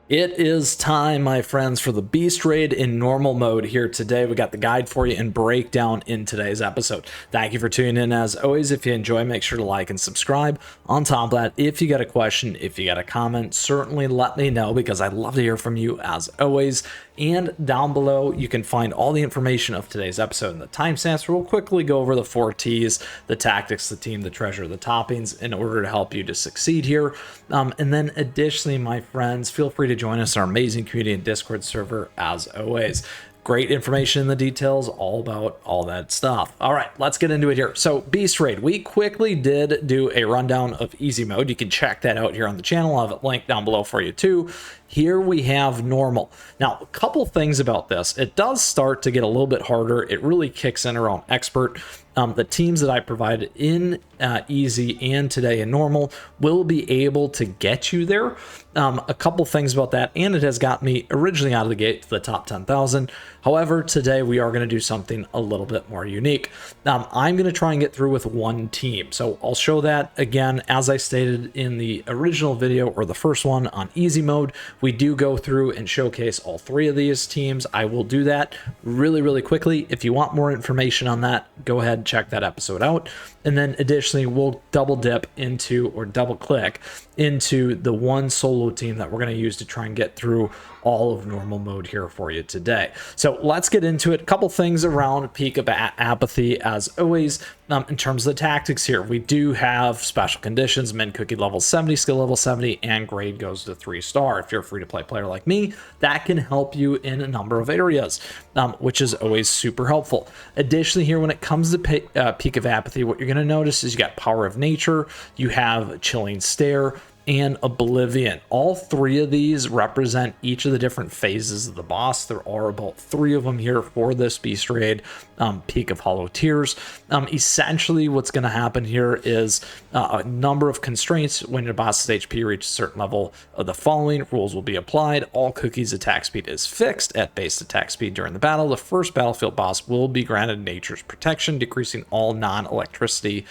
It is time, my friends, for the Beast Raid in normal mode here today. We got the guide for you and breakdown in today's episode. Thank you for tuning in. As always, if you enjoy, make sure to like and subscribe. On top of that, if you got a question, if you got a comment, certainly let me know because I'd love to hear from you as always. And down below, you can find all the information of today's episode and the timestamps. We'll quickly go over the 4 T's, the tactics, the team, the treasure, the toppings in order to help you to succeed here. And then additionally, my friends, feel free to join us in our amazing community and Discord server as always. Great information in the details, all about all that stuff. All right, let's get into it here. So Beast Raid, we quickly did do a rundown of easy mode. You can check that out here on the channel. I'll have it linked down below for you too. Here we have normal. Now, a couple things about this. It does start to get a little bit harder. It really kicks in around expert. The teams that I provided in easy and today in normal will be able to get you there. A couple things about that, and it has got me originally out of the gate to the top 10,000. However, today we are going to do something a little bit more unique. I'm going to try and get through with one team. So I'll show that again, as I stated in the original video or the first one on easy mode. We do go through and showcase all 3 of these teams. I will do that really quickly. If you want more information on that, go ahead and check that episode out. And then additionally, we'll double dip into or double click into the one solo team that we're going to use to try and get through all of normal mode here for you today. So let's get into it. A couple things around peak of apathy as always. In terms of the tactics here, we do have special conditions, min cookie level 70, skill level 70, and grade goes to 3-star. If you're a free-to-play player like me, that can help you in a number of areas, which is always super helpful. Additionally, here when it comes to peak of apathy, what you're going to notice is you got power of nature, you have chilling stare, and oblivion. All 3 of these represent each of the different phases of the boss. There are about 3 of them here for this Beast Raid. Peak of Hollow Tears. Essentially what's going to happen here is a number of constraints. When your boss's HP reaches a certain level of the following rules will be applied. All cookies attack speed is fixed at base attack speed during the battle. The first battlefield boss will be granted nature's protection, decreasing all non-electricity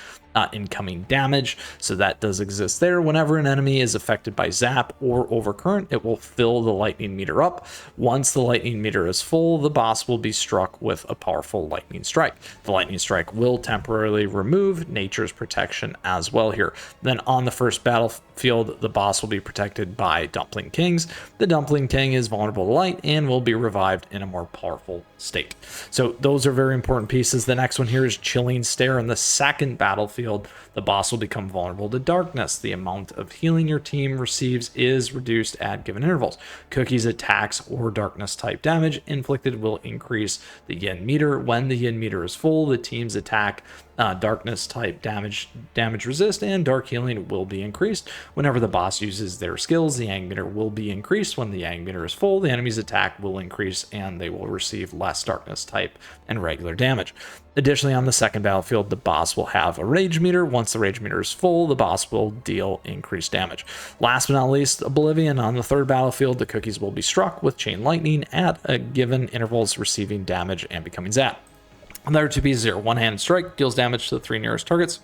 incoming damage. So that does exist there. Whenever an enemy is affected by zap or overcurrent, it will fill the lightning meter up. Once the lightning meter is full, the boss will be struck with a powerful lightning strike. The lightning strike will temporarily remove nature's protection as well here. Then on the first battlefield, the boss will be protected by Dumpling Kings. The Dumpling King is vulnerable to light and will be revived in a more powerful state. So those are very important pieces. The next one here is Chilling Stare. In the second battlefield, the boss will become vulnerable to darkness. The amount of healing your team receives is reduced at given intervals. Cookies attacks or darkness type damage inflicted will increase the yin meter. When the yin meter is full, the team's attack darkness type damage resist and dark healing will be increased. Whenever the boss uses their skills, the yang meter will be increased. When the yang meter is full, the enemy's attack will increase and they will receive less darkness type and regular damage. Additionally, on the second battlefield, the boss will have a rage meter. Once the rage meter is full, the boss will deal increased damage. Last but not least, Oblivion. On the third battlefield, the cookies will be struck with chain lightning at a given intervals, receiving damage and becoming zapped. Another 2 pieces here. One-handed strike deals damage to the 3 nearest targets.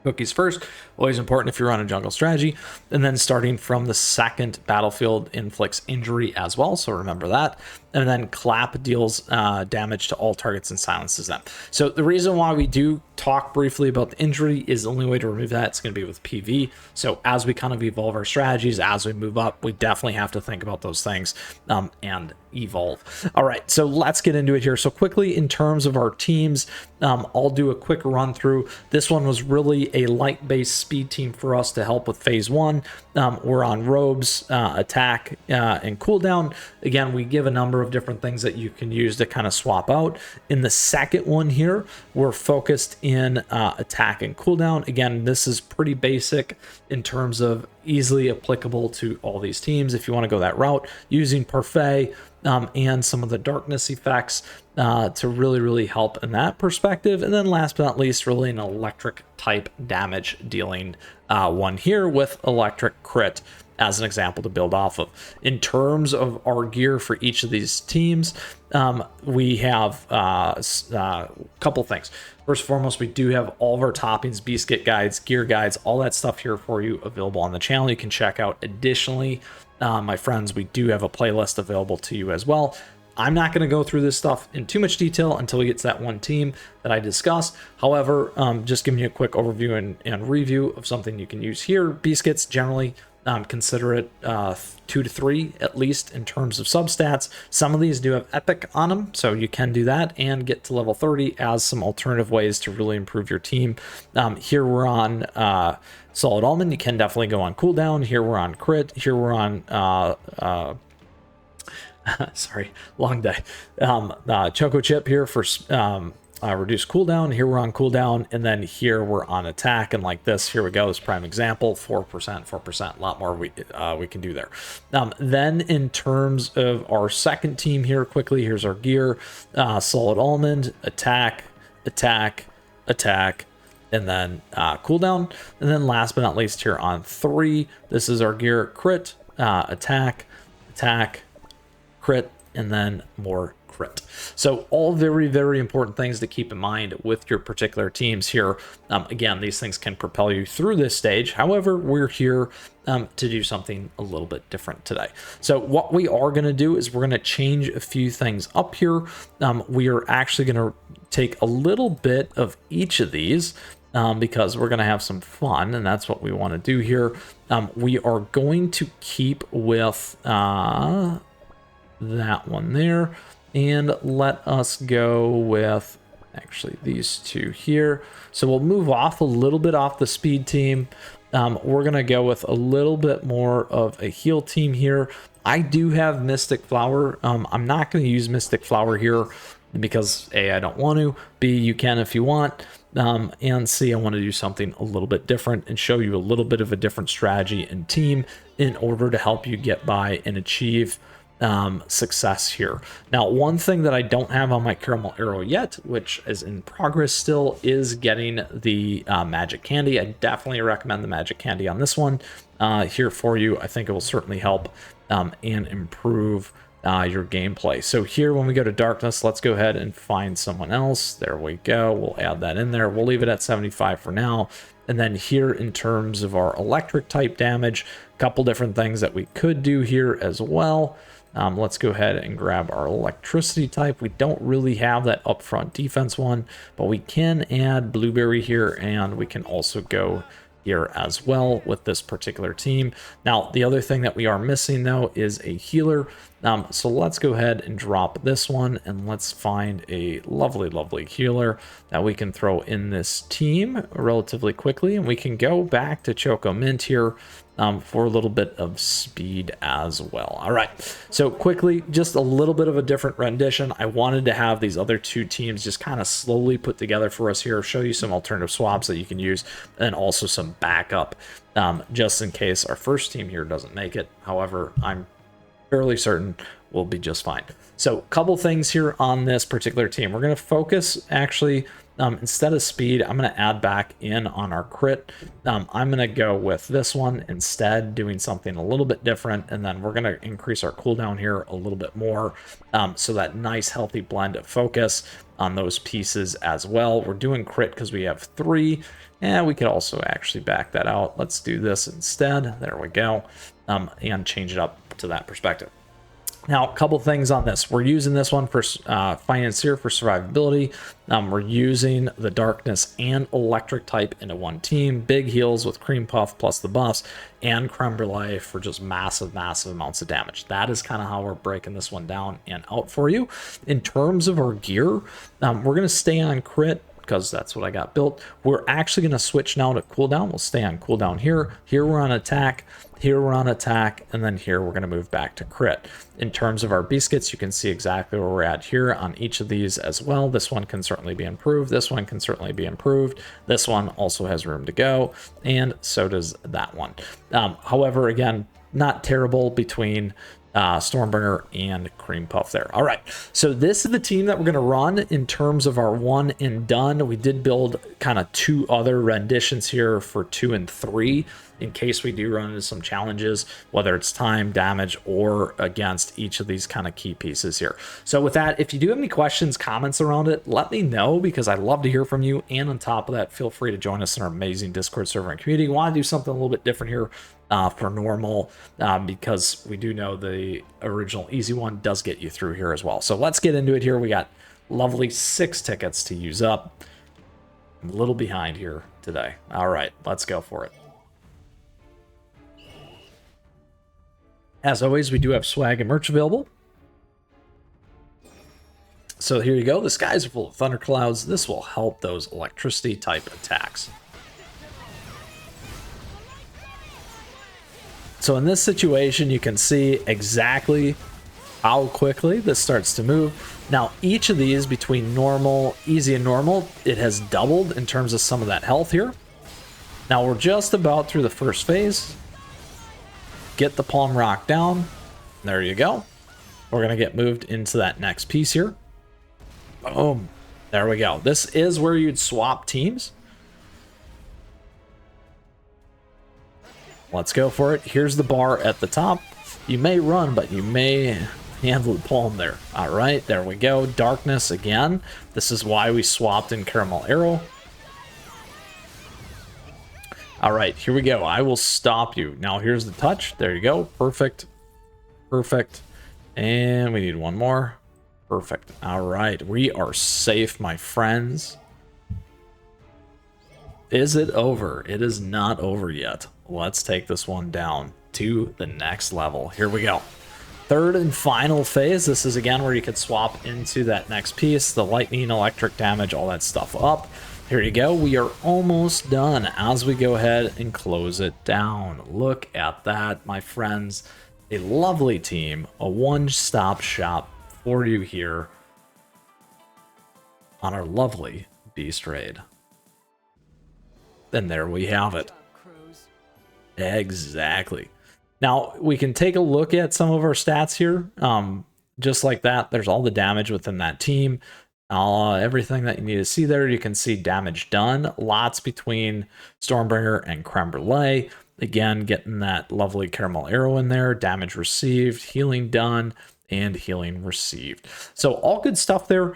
Cookies first, always important if you're on a jungle strategy. And then starting from the second battlefield inflicts injury as well, so remember that. And then clap deals damage to all targets and silences them. So the reason why we do talk briefly about the injury is the only way to remove that. It's going to be with PV. So as we kind of evolve our strategies, as we move up, we definitely have to think about those things and evolve. All right, so let's get into it here. So quickly, in terms of our teams, I'll do a quick run through. This one was really a light-based speed team for us to help with phase 1. We're on robes, attack, and cooldown. Again, we give a number of different things that you can use to kind of swap out. In the second one here, we're focused in attack and cooldown. Again, this is pretty basic in terms of easily applicable to all these teams if you want to go that route, using parfait and some of the darkness effects to really help in that perspective. And then last but not least, really an electric type damage dealing one here with electric crit as an example to build off of. In terms of our gear for each of these teams, we have a couple things. First and foremost, we do have all of our toppings, Beascuit guides, gear guides, all that stuff here for you available on the channel. You can check out additionally my friends, we do have a playlist available to you as well. I'm not going to go through this stuff in too much detail until we get to that one team that I discussed. However, just giving you a quick overview and review of something you can use here. Beascuits, generally consider it 2 to 3 at least in terms of substats. Some of these do have epic on them, so you can do that and get to level 30 as some alternative ways to really improve your team. Here we're on Solid Almond. You can definitely go on cooldown. Here we're on crit. Here we're on sorry, long day. Choco Chip here for reduce cooldown. Here we're on cooldown, and then here we're on attack. And like this, here we go. This prime example, 4%, 4%. A lot more we can do there. Then in terms of our second team here, quickly, here's our gear. Solid Almond, attack, attack, attack, and then cooldown. And then last but not least here on 3, this is our gear, crit, attack, attack, crit, and then more crit. So all very, very important things to keep in mind with your particular teams here. Again, these things can propel you through this stage. However, we're here to do something a little bit different today. So what we are going to do is we're going to change a few things up here. We are actually going to take a little bit of each of these because we're going to have some fun, and that's what we want to do here. We are going to keep with that one there, and let us go with actually these two here. So we'll move off a little bit off the speed team. We're gonna go with a little bit more of a heal team here. I do have Mystic Flower. I'm not going to use Mystic Flower here because A, I don't want to, B, you can if you want, and C, I want to do something a little bit different and show you a little bit of a different strategy and team in order to help you get by and achieve success here. Now, one thing that I don't have on my caramel arrow yet, which is in progress still, is getting the magic candy. I definitely recommend the magic candy on this one here for you. I think it will certainly help and improve your gameplay. So here, when we go to darkness, let's go ahead and find someone else. There we go. We'll add that in there. We'll leave it at 75 for now. And then here, in terms of our electric type damage, a couple different things that we could do here as well. Let's go ahead and grab our electricity type. We don't really have that upfront defense one, but we can add blueberry here, and we can also go here as well with this particular team. Now, the other thing that we are missing though is a healer. So let's go ahead and drop this one, and let's find a lovely healer that we can throw in this team relatively quickly, and we can go back to Choco Mint here for a little bit of speed as well. All right, so quickly, just a little bit of a different rendition. I wanted to have these other two teams just kind of slowly put together for us here, show you some alternative swaps that you can use, and also some backup just in case our first team here doesn't make it. However, I'm fairly certain we'll be just fine. So a couple things here on this particular team. We're going to focus actually instead of speed, I'm going to add back in on our crit. I'm going to go with this one instead, doing something a little bit different, and then we're going to increase our cooldown here a little bit more, so that nice healthy blend of focus on those pieces as well. We're doing crit because we have 3, and we could also actually back that out. Let's do this instead. There we go, and change it up to that perspective. Now, a couple things on this. We're using this one for Financier for survivability. We're using the darkness and electric type into one team. Big heals with cream puff plus the buffs, and creme brulee for just massive amounts of damage. That is kind of how we're breaking this one down and out for you. In terms of our gear, we're going to stay on crit because that's what I got built. We're actually going to switch now to cooldown. We'll stay on cooldown here. Here we're on attack. Here we're on attack, and then here we're going to move back to crit. In terms of our Beascuits, you can see exactly where we're at here on each of these as well. This one can certainly be improved. This one can certainly be improved. This one also has room to go, and so does that one. However, again, not terrible between Stormbringer and Cream Puff there. All right, so this is the team that we're going to run in terms of our 1 and done. We did build kind of 2 other renditions here for 2 and 3. in case we do run into some challenges, whether it's time, damage, or against each of these kind of key pieces here. So with that, if you do have any questions, comments around it, let me know, because I'd love to hear from you. And on top of that, feel free to join us in our amazing Discord server and community. We want to do something a little bit different here for normal, because we do know the original easy one does get you through here as well. So let's get into it here. We got lovely 6 tickets to use up. I'm a little behind here today. All right, let's go for it. As always, we do have swag and merch available. So here you go. The skies are full of thunderclouds. This will help those electricity type attacks. So in this situation, you can see exactly how quickly this starts to move. Now, each of these between normal, easy, and normal, it has doubled in terms of some of that health here. Now, we're just about through the first phase. Get the palm rock down. There you go. We're going to get moved into that next piece here. Boom. There we go. This is where you'd swap teams. Let's go for it. Here's the bar at the top. You may run, but you may handle the palm there. All right, there we go. Darkness again. This is why we swapped in Caramel Arrow. All right, here we go. I will stop you. Now here's the touch. There you go. Perfect. Perfect. And we need one more. Perfect. All right, we are safe, my friends. Is it over? It is not over yet. Let's take this one down to the next level. Here we go. Third and final phase. This is again where you could swap into that next piece, the lightning, electric damage, all that stuff up. Here you go. We are almost done as we go ahead and close it down. Look at that, my friends. A lovely team, a one-stop shop for you here on our lovely Beast Raid. And there we have it. Exactly. Now, we can take a look at some of our stats here. Just like that, there's all the damage within that team. Everything that you need to see there. You can see damage done. Lots between Stormbringer and Creme Brulee. Again, getting that lovely Caramel Arrow in there. Damage received, healing done, and healing received. So all good stuff there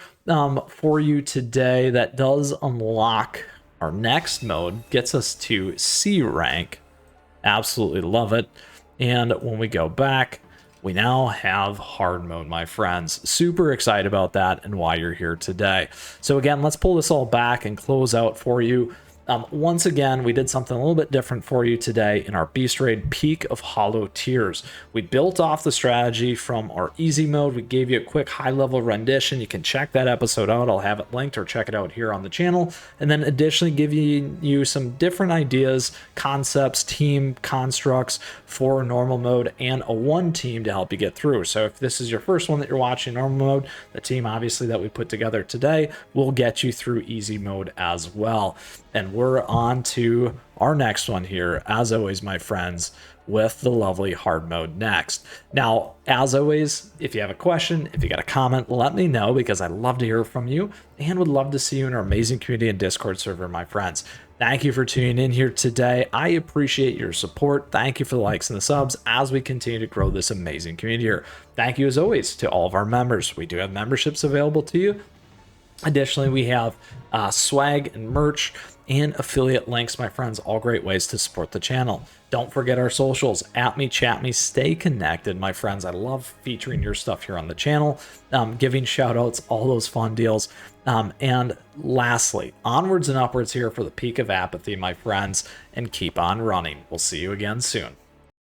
for you today. That does unlock our next mode. Gets us to C rank. Absolutely love it. And when we go back, we now have hard mode, my friends. Super excited about that and why you're here today. So again, let's pull this all back and close out for you. Once again, we did something a little bit different for you today in our Beast Raid Peak of Hollow Tears. We built off the strategy from our easy mode. We gave you a quick high-level rendition. You can check that episode out. I'll have it linked, or check it out here on the channel. And then additionally give you some different ideas, concepts, team constructs for normal mode, and a one team to help you get through. So if this is your first one that you're watching normal mode, the team obviously that we put together today will get you through easy mode as well. And we're on to our next one here, as always, my friends, with the lovely hard mode next. Now, as always, if you have a question, if you got a comment, let me know, because I'd love to hear from you and would love to see you in our amazing community and Discord server, my friends. Thank you for tuning in here today. I appreciate your support. Thank you for the likes and the subs as we continue to grow this amazing community here. Thank you, as always, to all of our members. We do have memberships available to you. Additionally, we have swag and merch and affiliate links, my friends, all great ways to support the channel. Don't forget our socials, @me, chat me, stay connected, my friends. I love featuring your stuff here on the channel, giving shout outs, all those fun deals. And lastly, onwards and upwards here for the Peak of Apathy, my friends, and keep on running. We'll see you again soon.